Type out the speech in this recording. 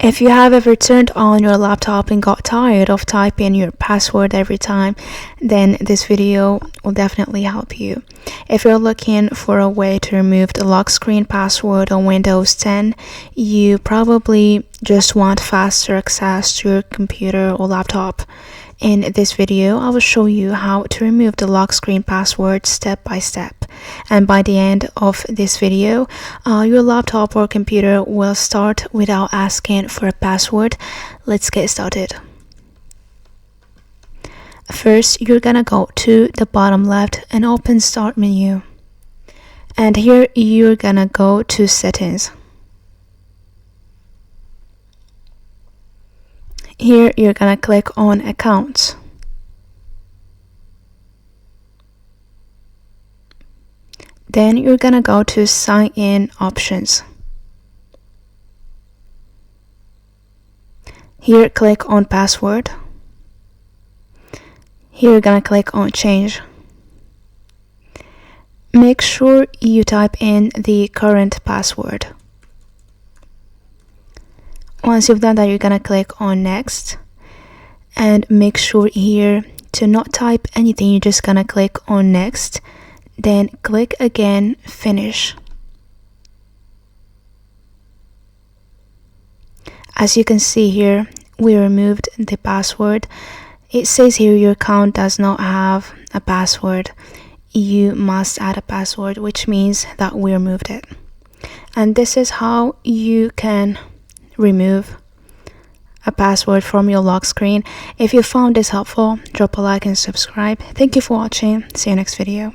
If you have ever turned on your laptop and got tired of typing your password every time, then this video will definitely help you. If you're looking for a way to remove the lock screen password on Windows 10, you probably just want faster access to your computer or laptop. In this video, I will show you how to remove the lock screen password step by step. And by the end of this video, your laptop or computer will start without asking for a password. Let's get started. First, you're gonna go to the bottom left and open Start menu. And here you're gonna go to Settings. Here you're gonna click on Accounts. Then you're gonna go to Sign In Options. Here click on Password. Here you're gonna click on Change. Make sure you type in the current password. Once you've done that, you're gonna click on Next, and make sure here to not type anything. You're just gonna click on Next, then click again Finish. As you can see here, we removed the password. It says here your account does not have a password. You must add a password, which means that we removed it. And this is how you can remove a password from your lock screen. If you found this helpful, drop a like and subscribe. Thank you for watching. See you next video.